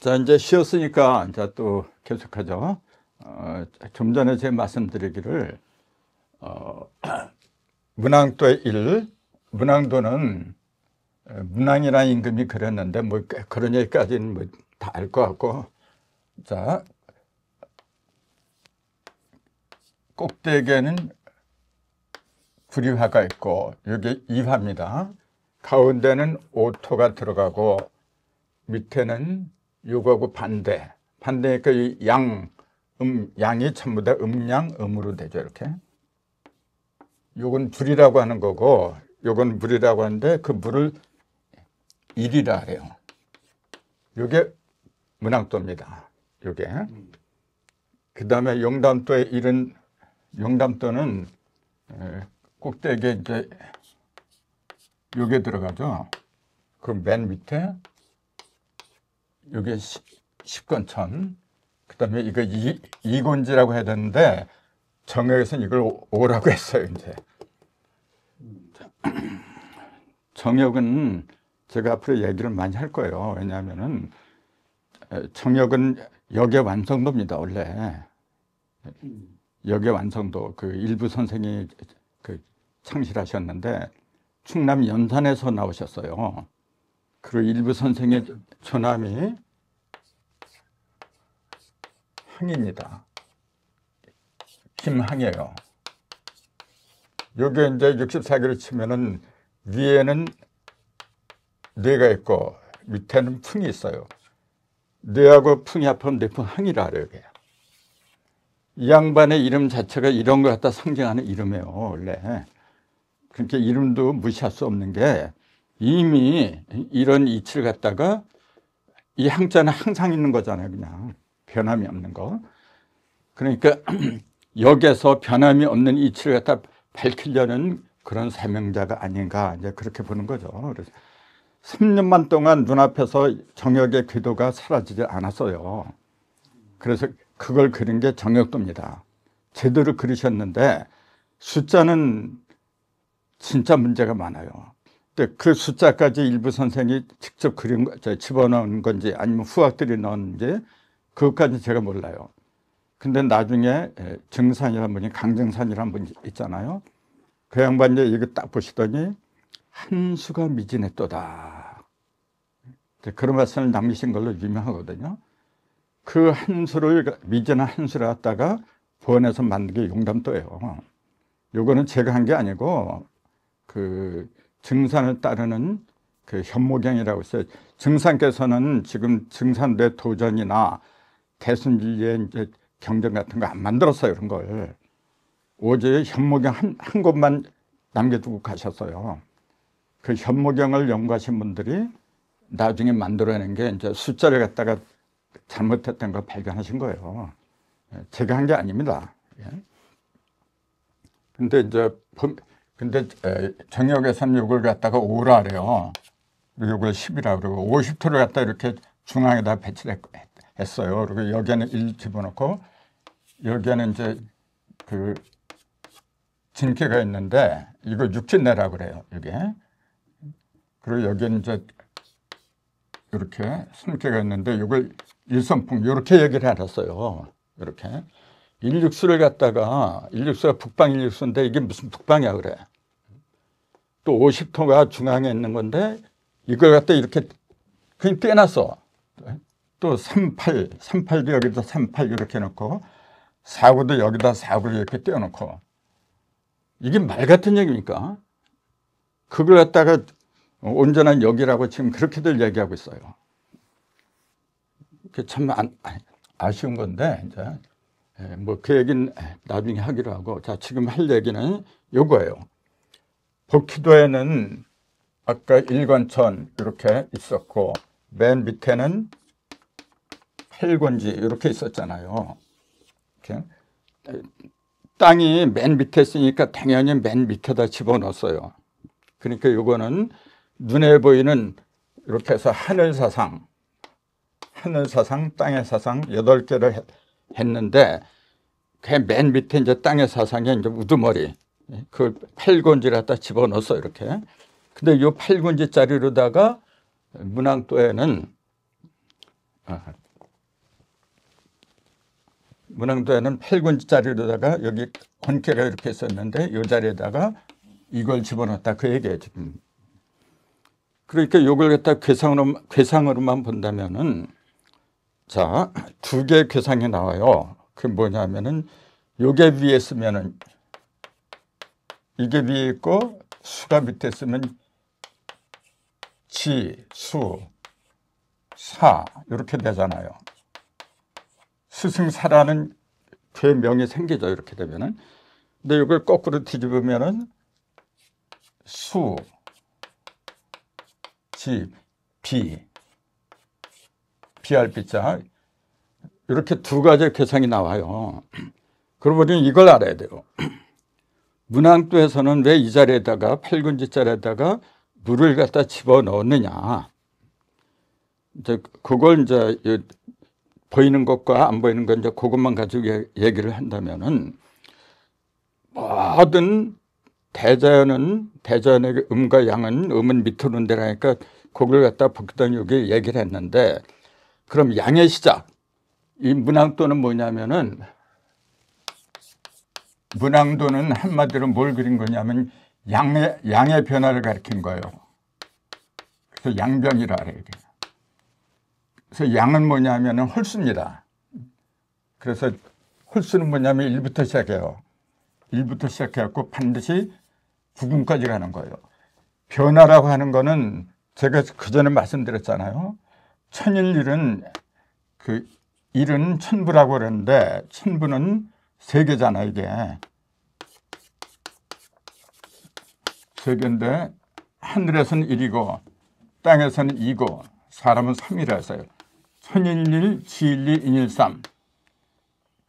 자, 이제 쉬었으니까 이제 또 계속하죠. 좀 전에 제가 말씀드리기를 문항도의 1, 문항도는 문항이라는 임금이 그렸는데 뭐 그런 얘기까지는 뭐 다 알 것 같고, 자, 꼭대기에는 구리화가 있고 여기 이화입니다. 가운데는 오토가 들어가고 밑에는 요거하고 반대니까 이 양이 전부 다 음양 음으로 되죠. 이렇게 요건 불이라고 하는 거고 요건 물이라고 하는데 그 물을 일이라 해요. 요게 문항도입니다. 요게 그 다음에 용담도의 일은, 용담도는 꼭대기에 이제 요게 들어가죠. 그 맨 밑에 요게 십건천, 그 다음에 이거 이곤지라고 해야 되는데 정역에서는 이걸 오라고 했어요. 이제 정역은 제가 앞으로 얘기를 많이 할 거예요. 왜냐하면은 정역은 역의 완성도입니다. 원래 역의 완성도, 그 일부 선생이 그 창실하셨는데 충남 연산에서 나오셨어요. 그리고 일부 선생의 조남이 항입니다. 김항이에요. 여기 이제 64개를 치면은 위에는 뇌가 있고 밑에는 풍이 있어요. 뇌하고 풍이 합하면 뇌풍항이라 그래요. 이 양반의 이름 자체가 이런 거 갖다 상징하는 이름이에요. 원래. 그러니까 이름도 무시할 수 없는 게 이미 이런 이치를 갖다가 이 항자는 항상 있는 거잖아요. 그냥 변함이 없는 거. 그러니까 역에서 변함이 없는 이치를 갖다 밝히려는 그런 사명자가 아닌가, 이제 그렇게 보는 거죠. 그래서 3년만 동안 눈앞에서 정역의 궤도가 사라지지 않았어요. 그래서 그걸 그린 게 정역도입니다. 제대로 그리셨는데 숫자는 진짜 문제가 많아요. 근데 그 숫자까지 일부 선생이 직접 그린 거, 집어넣은 건지 아니면 후학들이 넣었는지 그것까지는 제가 몰라요. 근데 나중에 정산이라는 분이, 강정산이라는 분이 있잖아요. 그 양반이 이거 딱 보시더니 한수가 미진했도다. 그런 말씀을 남기신 걸로 유명하거든요. 그 한수를, 미진한 한수를 갖다가 번해서 만든 게 용담도예요. 요거는 제가 한 게 아니고 그 증산을 따르는 그 현모경이라고 있어요. 증산께서는 지금 증산대 도전이나 대순진리의 이제 경전 같은 거 안 만들었어요. 그런 걸. 오직 현모경 한 곳만 남겨두고 가셨어요. 그 현모경을 연구하신 분들이 나중에 만들어낸 게 이제 숫자를 갖다가 잘못했던 걸 발견하신 거예요. 제가 한 게 아닙니다. 근데 이제 정역에서는 이걸 갖다가 5라 그래요. 그리고 이걸 10이라 그러고 50토를 갖다 이렇게 중앙에다 배치를 했어요. 그리고 여기에는 1 집어넣고 여기에는 이제 그 진캐가 있는데 이거 육진내라고 그래요. 이게. 그리고 여기는 이제 이렇게 순캐가 있는데 이걸 일선풍 이렇게 얘기를 해놨어요. 이렇게. 일육수를 갖다가, 일육수가 북방 일육수인데 이게 무슨 북방이야 그래. 또 50토가 중앙에 있는 건데 이걸 갖다 이렇게 그냥 떼놨어. 또 38도 여기다 38 이렇게 놓고 49도 여기다 49를 이렇게 떼어놓고, 이게 말 같은 얘기입니까? 그걸 갖다가 온전한 역이라고 지금 그렇게들 얘기하고 있어요. 참 아쉬운 건데 이제 뭐 그 얘기는 나중에 하기로 하고, 자, 지금 할 얘기는 요거예요. 복희도에는 아까 일관천 이렇게 있었고 맨 밑에는 팔곤지 이렇게 있었잖아요. 이렇게. 땅이 맨 밑에 있으니까 당연히 맨 밑에다 집어넣었어요. 그러니까 요거는 눈에 보이는 이렇게 해서 하늘사상, 땅의 사상 8개를 했는데 그 맨 밑에 이제 땅의 사상에 이제 우두머리, 그 팔곤지를 갖다 집어넣었어 이렇게. 근데 요 팔곤지 자리로다가 문항도에는 문항도에는 8군짜리로다가 여기 권캐가 이렇게 있었는데 이 자리에다가 이걸 집어넣었다 그 얘기예요 지금. 그러니까 이걸 갖다 괴상으로만 본다면은 자, 두 개의 괴상이 나와요. 그게 뭐냐면은 요게 위에 쓰면은 이게 위에 있고 수가 밑에 쓰면 지, 수, 사 이렇게 되잖아요. 스승사라는 괴명이 생기죠. 이렇게 되면은. 근데 이걸 거꾸로 뒤집으면은 수, 지, 비, 비할 비자 이렇게 두 가지의 괴상이 나와요. 그러고 보니 이걸 알아야 돼요. 문항도에서는 왜 이 자리에다가 8군지자리에다가 물을 갖다 집어넣느냐. 이제 그걸 이제 보이는 것과 안 보이는 것 이제 그것만 가지고 얘기를 한다면은 모든 대자연의 음과 양은 음은 밑으로 내려가니까 그걸 갖다 복귀던 여기 얘기를 했는데 그럼 양의 시작 이 문항도는 뭐냐면은 문항도는 한마디로 뭘 그린 거냐면 양의 변화를 가리킨 거예요. 그래서 양변이라 그래요. 그래서 양은 뭐냐면은 홀수입니다. 그래서 홀수는 뭐냐면 1부터 시작해요. 1부터 시작해갖고 반드시 9군까지 가는 거예요. 변화라고 하는 거는 제가 그 전에 말씀드렸잖아요. 천일일은 그 일은 천부라고 그러는데 천부는 세 개잖아 이게. 세 개인데 하늘에서는 1이고 땅에서는 2고 사람은 3이라 했어요. 천일일, 지일일, 인일삼.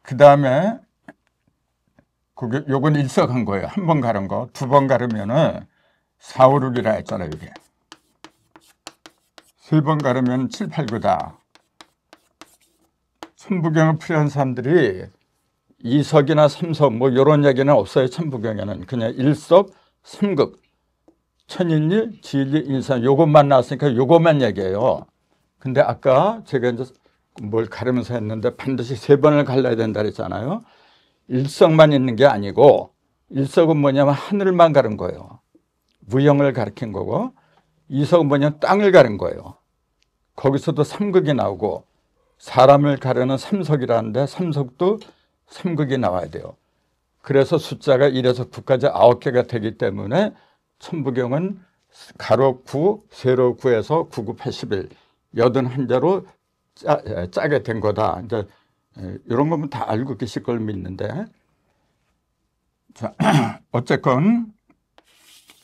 그 다음에 요건 일석한 거예요. 한 번 가른 거. 두 번 가르면은 4, 5, 6이라 했잖아요. 이게. 세 번 가르면 7, 8, 9다. 천부경을 풀이한 사람들이 2석이나 3석 뭐 이런 얘기는 없어요. 천부경에는. 그냥 1석, 3극. 천일일, 지일일, 인일삼 요것만 나왔으니까 요것만 얘기해요. 근데 아까 제가 이제 뭘 가르면서 했는데 반드시 세 번을 갈라야 된다 그랬잖아요. 일석만 있는 게 아니고 일석은 뭐냐면 하늘만 가른 거예요. 무형을 가리킨 거고 이석은 뭐냐면 땅을 가른 거예요. 거기서도 삼극이 나오고 사람을 가르는 삼석이라는데 삼석도 삼극이 나와야 돼요. 그래서 숫자가 1에서 9까지 9개가 되기 때문에 천부경은 가로 9, 세로 9에서 9, 9, 81 81자로 짜게 된 거다. 이제 이런 거면 다 알고 계실 걸 믿는데 자, 어쨌건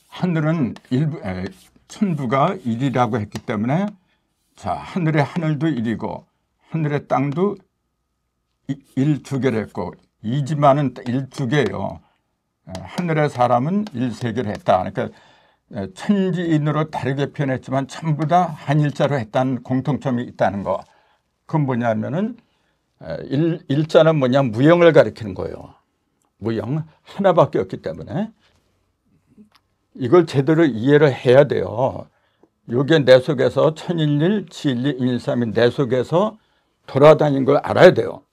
하늘은 천부가 1이라고 했기 때문에 자 하늘의 하늘도 1이고 하늘의 땅도 1, 2개를 했고 이지만은 1, 2개예요. 하늘의 사람은 1, 3개를 했다. 그러니까 천지인으로 다르게 표현했지만 전부 다 한일자로 했다는 공통점이 있다는 거. 그건 뭐냐면은 일자는 뭐냐 무형을 가리키는 거예요. 무형 하나밖에 없기 때문에 이걸 제대로 이해를 해야 돼요. 이게 내 속에서 천일일, 지일일, 인일삼이 내 속에서 돌아다닌 걸 알아야 돼요.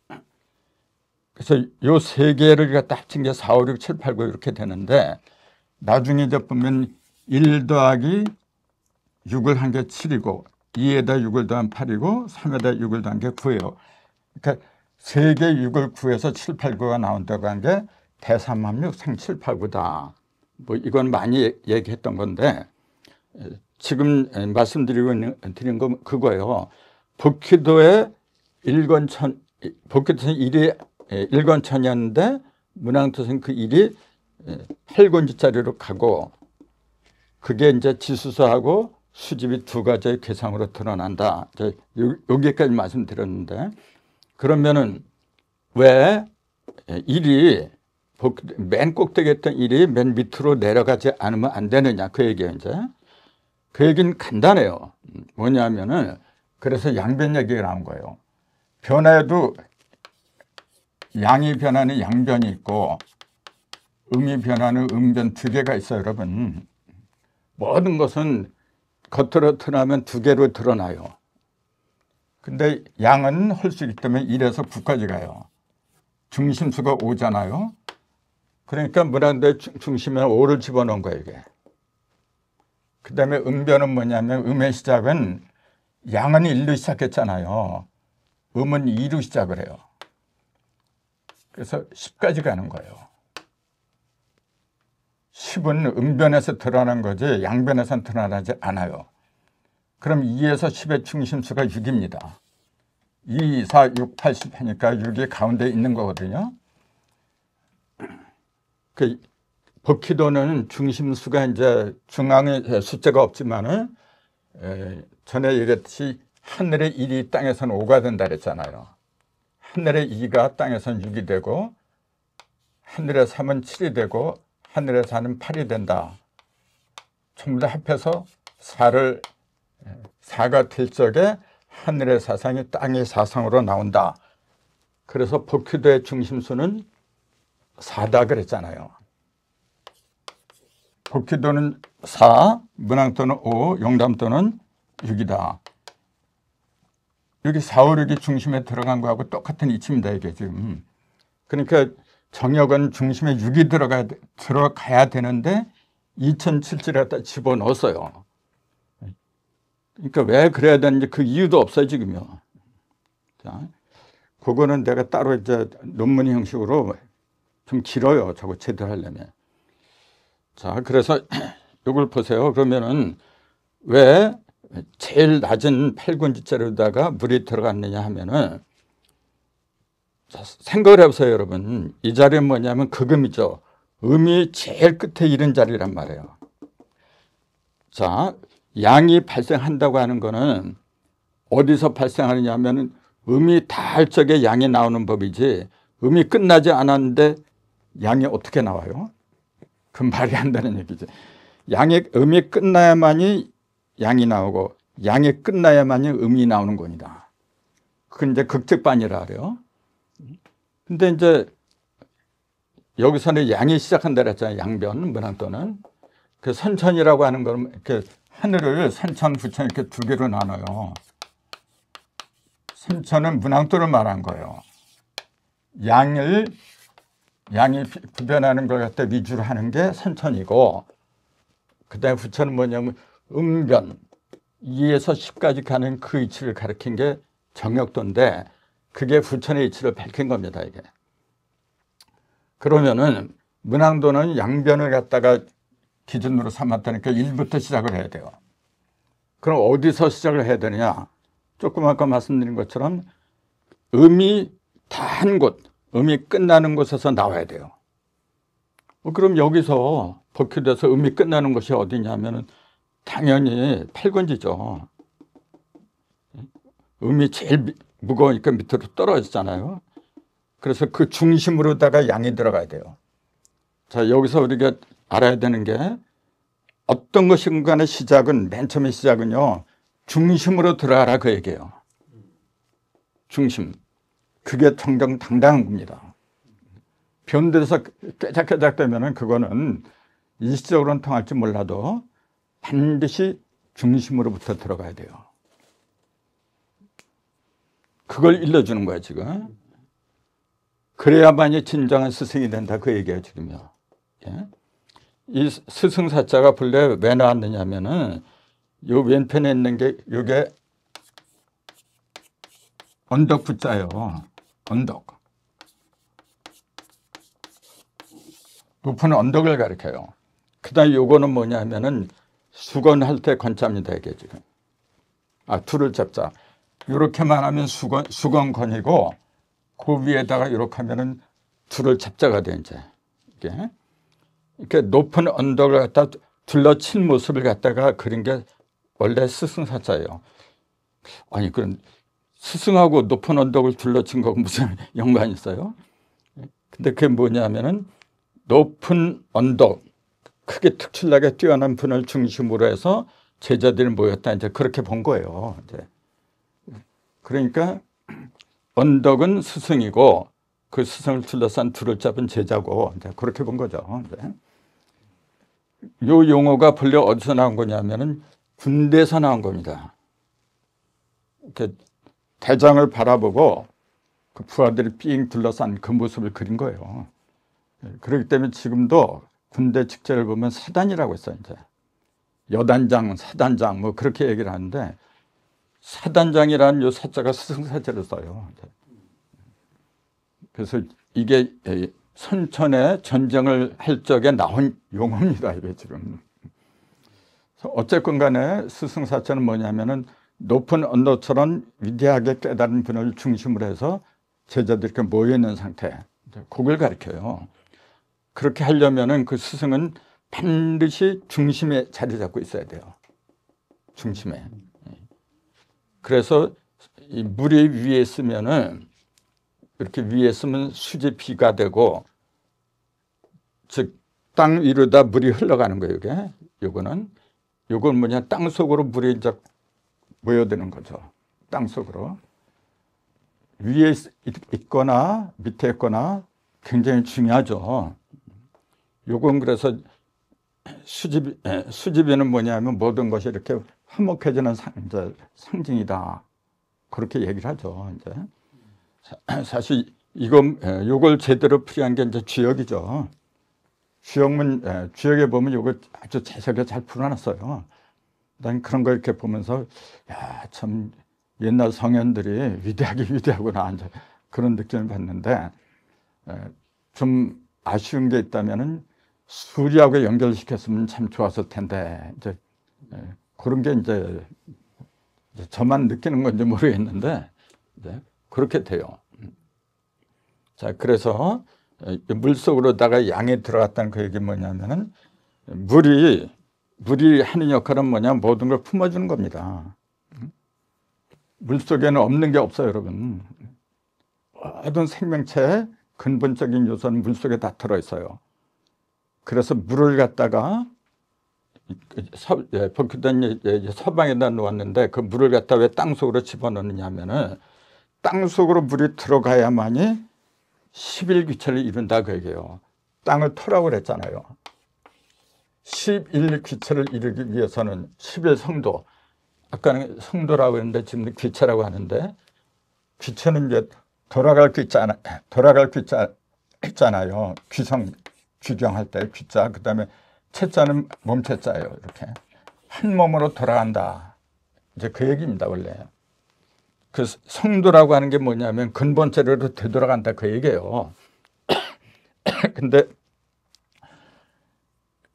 그래서 요 세 개를 갖다 합친 게 4, 5, 6, 7, 8, 9 이렇게 되는데 나중에 이제 보면 1 더하기 6을 한 게 7이고 2에다 6을 더한 8이고 3에다 6을 더한 게 9예요. 그러니까 3개 6을 9에서 7, 8, 9가 나온다고 한 게 대삼합육 생 7, 8, 9다. 뭐 이건 많이 얘기했던 건데 지금 말씀드린 건 그거예요. 복희도의 일권천, 복희도는 1이 일권천이었는데 문항도는 그 1이 8권지짜리로 가고 그게 이제 지수서하고 수집이 두 가지의 괴상으로 드러난다. 여기까지 말씀드렸는데 그러면은 왜 1이 맨 꼭대기에 있던 1이 맨 밑으로 내려가지 않으면 안 되느냐 그 얘기예요. 이제 그 얘기는 간단해요. 뭐냐면은 그래서 양변 얘기가 나온 거예요. 변화에도 양이 변하는 양변이 있고 음이 변하는 음변 두 개가 있어요. 여러분 모든 것은 겉으로 드러나면 두 개로 드러나요. 근데 양은 홀수 있기 때문에 1에서 9까지 가요. 중심수가 5잖아요. 그러니까 문항도의 중심에 5를 집어넣은 거예요, 이게. 그 다음에 음변은 뭐냐면 음의 시작은 양은 1로 시작했잖아요. 음은 2로 시작을 해요. 그래서 10까지 가는 거예요. 10은 음변에서 드러난 거지 양변에서는 드러나지 않아요. 그럼 2에서 10의 중심수가 6입니다. 2, 4, 6, 8, 10 하니까 6이 가운데 있는 거거든요. 그 버키도는 중심수가 이제 중앙에 숫자가 없지만은 전에 얘기했듯이 하늘의 1이 땅에서는 5가 된다 그랬잖아요. 하늘의 2가 땅에서는 6이 되고 하늘의 3은 7이 되고 하늘의 4는 8이 된다. 전부 다 합해서 4가 될 적에 하늘의 사상이 땅의 사상으로 나온다. 그래서 버큐도의 중심수는 4다 그랬잖아요. 버큐도는 4, 문항도는 5, 용담도는 6이다. 여기 4, 5, 6이 중심에 들어간 거하고 똑같은 이치입니다. 이게 지금. 그러니까 정역은 중심에 6이 들어가야 되는데 2007을 갖다 집어넣었어요. 그러니까 왜 그래야 되는지 그 이유도 없어요, 지금요. 자, 그거는 내가 따로 이제 논문 형식으로 좀 길어요. 저거 제대로 하려면. 자, 그래서 이걸 보세요. 그러면은 왜 제일 낮은 8군지자로다가 물이 들어갔느냐 하면은 자, 생각을 해보세요, 여러분. 이 자리는 뭐냐면 극음이죠. 음이 제일 끝에 이른 자리란 말이에요. 자, 양이 발생한다고 하는 거는 어디서 발생하느냐 하면은 음이 닿을 적에 양이 나오는 법이지 음이 끝나지 않았는데 양이 어떻게 나와요? 그 말이 안 되는 얘기죠. 음이 끝나야만이 양이 나오고 양이 끝나야만이 음이 나오는 겁니다. 그건 이제 극적반이라 그래요. 근데 이제 여기서는 양이 시작한다 그랬잖아요. 양변, 문항도는. 그 선천이라고 하는 건 이렇게 하늘을 선천, 부천 이렇게 두 개로 나눠요. 선천은 문항도를 말한 거예요. 양이 구별하는 걸 갖다 위주로 하는 게 선천이고, 그 다음에 부천은 뭐냐면 음변, 2에서 10까지 가는 그 위치를 가리킨 게 정역도인데, 그게 부천의 위치를 밝힌 겁니다, 이게. 그러면은 문항도는 양변을 갖다가 기준으로 삼았다니까 1부터 시작을 해야 돼요. 그럼 어디서 시작을 해야 되느냐? 조금 아까 말씀드린 것처럼 음이 닿은 곳, 음이 끝나는 곳에서 나와야 돼요. 그럼 여기서 버큐도에서 음이 끝나는 곳이 어디냐면은 당연히 8군지죠. 음이 제일 무거우니까 밑으로 떨어지잖아요. 그래서 그 중심으로다가 양이 들어가야 돼요. 자, 여기서 우리가 알아야 되는 게 어떤 것이든 간에 시작은, 맨 처음에 시작은요, 중심으로 들어가라 그 얘기예요. 중심. 그게 정정당당한 겁니다. 변들어서 깨작깨작 되면은 그거는 일시적으로는 통할지 몰라도 반드시 중심으로부터 들어가야 돼요. 그걸 일러주는 거야, 지금. 그래야만이 진정한 스승이 된다 그 얘기예요, 지금요. 예? 이 스승사자가 본래 왜 나왔느냐면은 요 왼편에 있는 게 요게 언덕 부자예요. 언덕. 높은 언덕을 가리켜요. 그 다음에 요거는 뭐냐면은 수건할 때 건자입니다, 이게 지금. 둘을 잡자. 요렇게만 하면 수건건이고 그 위에다가 이렇게 하면은 둘을 잡자가 돼, 이제. 이게. 이렇게 높은 언덕을 갖다 둘러친 모습을 갖다가 그린 게 원래 스승사자예요. 아니, 그럼 스승하고 높은 언덕을 둘러친 거 무슨 연관이 있어요? 근데 그게 뭐냐면은 높은 언덕, 크게 특출나게 뛰어난 분을 중심으로 해서 제자들이 모였다. 이제 그렇게 본 거예요. 이제. 그러니까 언덕은 스승이고 그 스승을 둘러싼 둘을 잡은 제자고 이제 그렇게 본 거죠. 이제. 요 용어가 본래 어디서 나온 거냐면은 군대에서 나온 겁니다. 이렇게 대장을 바라보고 그 부하들이 삥 둘러싼 그 모습을 그린 거예요. 그렇기 때문에 지금도 군대 직제를 보면 사단이라고 했어요. 이제 여단장, 사단장 뭐 그렇게 얘기를 하는데 사단장이라는 요 사자가 스승사자를 써요. 그래서 이게 선천에 전쟁을 할 적에 나온 용어입니다. 이게 지금. 어쨌건 간에 스승사자는 뭐냐면은 높은 언덕처럼 위대하게 깨달은 분을 중심으로 해서 제자들이 이렇게 모여있는 상태, 그걸 가르쳐요. 그렇게 하려면은 그 스승은 반드시 중심에 자리 잡고 있어야 돼요. 중심에. 그래서 이 물이 위에 있으면은 이렇게 위에 있으면 수지 비가 되고, 즉 땅 위로다 물이 흘러가는 거예요. 이게 요건 뭐냐, 땅 속으로 물이 이제 모여드는 거죠. 땅 속으로. 위에 있거나 밑에 있거나 굉장히 중요하죠. 요건 그래서 수지비는 뭐냐면 모든 것이 이렇게 화목해지는 상징이다. 그렇게 얘기를 하죠. 이제 사실 요걸 제대로 풀이한 게 이제 주역이죠. 주역에 보면 요거 아주 자세하게 잘 풀어놨어요. 난 그런 거 이렇게 보면서 야, 참 옛날 성현들이 위대하구나 이제 그런 느낌을 받는데, 좀 아쉬운 게 있다면은 수리하고 연결시켰으면 참 좋았을 텐데, 이제 그런 게 이제 저만 느끼는 건지 모르겠는데 이제 그렇게 돼요. 자, 그래서 물 속으로다가 양이 들어갔다는 그 얘기 뭐냐면은 물이 하는 역할은 뭐냐, 모든 걸 품어주는 겁니다. 물 속에는 없는 게 없어요, 여러분. 모든 생명체의 근본적인 요소는 물 속에 다 들어있어요. 그래서 물을 갖다가 버큐던 서방에다 놓았는데 그 물을 갖다 왜 땅속으로 집어넣느냐 하면은 땅 속으로 물이 들어가야만이 11귀천을 이룬다 그 얘기예요. 땅을 토라고 그랬잖아요. 11귀천을 이루기 위해서는 11성도, 아까는 성도라고 했는데 지금 귀처라고 하는데, 귀처는 이제 돌아갈 귀자 있잖아요. 귀경할 때 귀자, 그다음에 채자는 몸채자예요. 이렇게 한 몸으로 돌아간다. 이제 그 얘기입니다. 원래 그 성도라고 하는 게 뭐냐면 근본체로 되돌아간다 그 얘기예요. 근데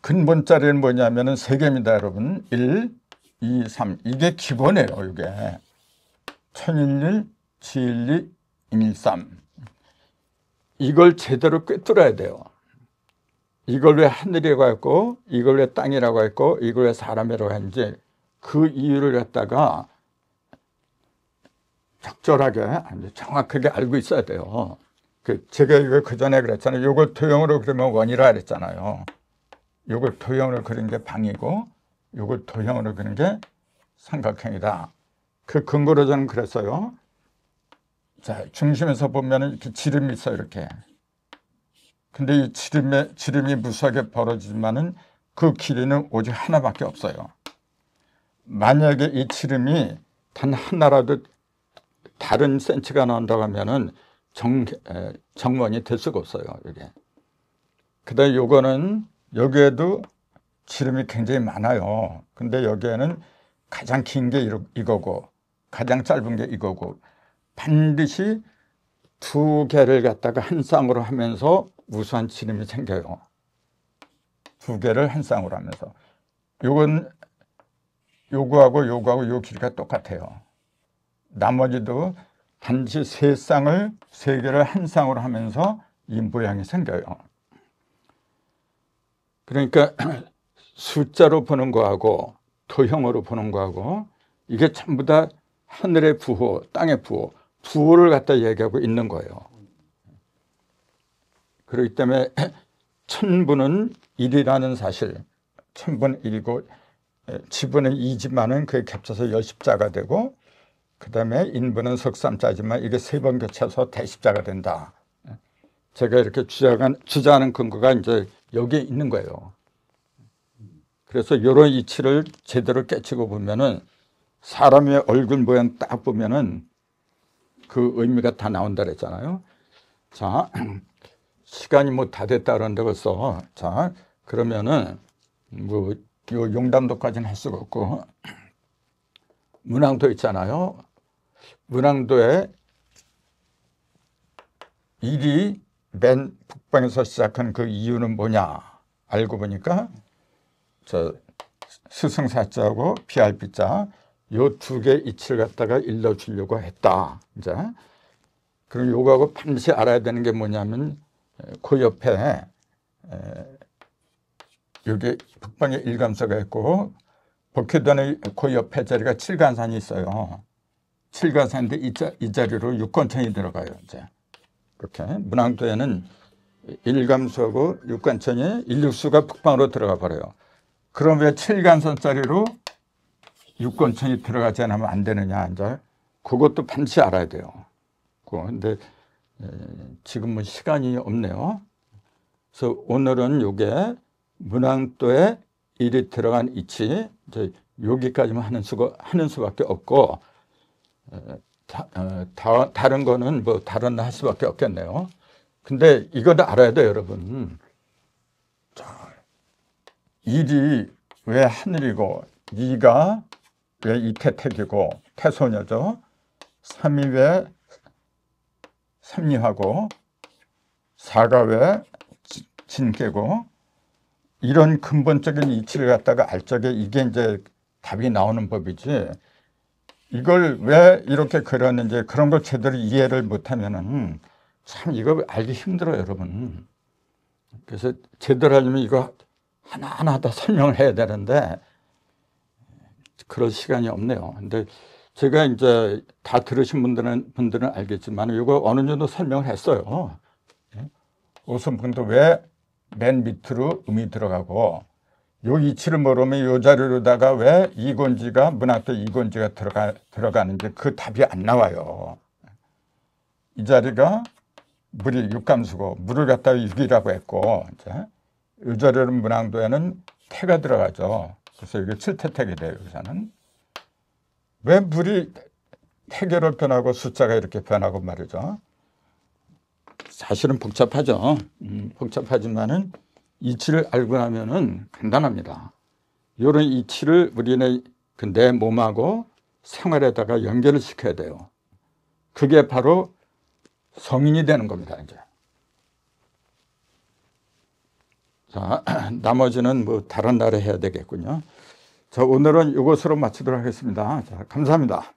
근본자리는 뭐냐면은 세 개입니다, 여러분. 1, 2, 3. 이게 기본이에요, 이게. 천일일, 지일리, 임일삼. 이걸 제대로 꿰뚫어야 돼요. 이걸 왜 하늘이라고 했고, 이걸 왜 땅이라고 했고, 이걸 왜 사람이라고 했는지 그 이유를 갖다가 적절하게, 정확하게 알고 있어야 돼요. 제가 이거 그 전에 그랬잖아요. 이걸 도형으로 그리면 원이라 그랬잖아요. 이걸 도형으로 그린 게 방이고, 이걸 도형으로 그린 게 삼각형이다. 그 근거로 저는 그랬어요. 자, 중심에서 보면은 이렇게 지름이 있어요, 이렇게. 근데 이 지름이 무수하게 벌어지지만은 그 길이는 오직 하나밖에 없어요. 만약에 이 지름이 단 하나라도 다른 센치가 나온다고 하면은 정원이 될 수가 없어요, 이게. 그다음에 요거는 여기에도 지름이 굉장히 많아요. 근데 여기에는 가장 긴 게 이거고 가장 짧은 게 이거고, 반드시 두 개를 갖다가 한 쌍으로 하면서 우수한 지름이 생겨요. 두 개를 한 쌍으로 하면서. 요건 요거하고 요 길이가 똑같아요. 나머지도 반드시 세 개를 한 쌍으로 하면서 이 모양이 생겨요. 그러니까 숫자로 보는 거하고 도형으로 보는 거하고 이게 전부 다 하늘의 부호, 땅의 부호를 갖다 얘기하고 있는 거예요. 그렇기 때문에 천부는 1이라는 사실, 천부는 1이고 지부는 2지만은 그게 겹쳐서 열십자가 되고, 그 다음에 인부는 석삼자지만 이게 세 번 겹쳐서 대십자가 된다. 제가 이렇게 주장하는 근거가 이제 여기에 있는 거예요. 그래서 이런 이치를 제대로 깨치고 보면은 사람의 얼굴 모양 딱 보면은 그 의미가 다 나온다 그랬잖아요. 자, 시간이 뭐 다 됐다 그러는데 벌써. 자, 그러면은 뭐 요 용담도까지는 할 수가 없고, 문항도 있잖아요. 문항도에 일이 맨 북방에서 시작한 그 이유는 뭐냐 알고 보니까 저 스승사자하고 PRP자 요 두 개 이치를 갖다가 일러주려고 했다. 이제 그럼 요거하고 반드시 알아야 되는 게 뭐냐면 그 옆에 여기 북방에 일감소가 있고 복회단의 그 옆에 자리가 칠간산이 있어요. 칠간산인데 이 자리로 육건천이 들어가요. 이제 그렇게 문항도에는 일감소하고 육관천이 일육수가 북방으로 들어가 버려요. 그럼 왜 칠간선 자리로 육건천이 들어가지 않으면 안 되느냐? 이제 그것도 반드시 알아야 돼요. 근데 지금은 시간이 없네요. 그래서 오늘은 요게 문항도에 일이 들어간 이치 이제 여기까지만 하는 수밖에 없고 다른 거는 뭐 다른 할 수밖에 없겠네요. 근데 이건 알아야 돼요, 여러분. 자, 일이 왜 하늘이고, 이가 왜 이태택이고, 태소녀죠. 삼이 왜 삼리하고, 사가 왜 진깨고, 이런 근본적인 이치를 갖다가 알 적에 이게 이제 답이 나오는 법이지. 이걸 왜 이렇게 그렸는지 그런 걸 제대로 이해를 못하면은 참 이거 알기 힘들어요, 여러분. 그래서 제대로 하려면 이거 하나하나 다 설명을 해야 되는데 그럴 시간이 없네요. 근데 제가 이제 다 들으신 분들은 알겠지만 이거 어느 정도 설명을 했어요. 오선분도 왜 맨 밑으로 음이 들어가고 요 이치를 모르면 요 자리로다가 왜 이곤지가 문학도 이곤지가 들어가는지 그 답이 안 나와요. 이 자리가 물이 육감수고 물을 갖다가 육이라고 했고 이제 이 자리는 문항도에는 태가 들어가죠. 그래서 이게 칠태택이 돼요. 여기서는 왜 물이 태계로 변하고 숫자가 이렇게 변하고 말이죠. 사실은 복잡하죠. 복잡하지만은 이치를 알고 나면은 간단합니다. 이런 이치를 우리는 내 몸하고 생활에다가 연결을 시켜야 돼요. 그게 바로 성인이 되는 겁니다, 이제. 자, 나머지는 뭐 다른 날에 해야 되겠군요. 자, 오늘은 이것으로 마치도록 하겠습니다. 자, 감사합니다.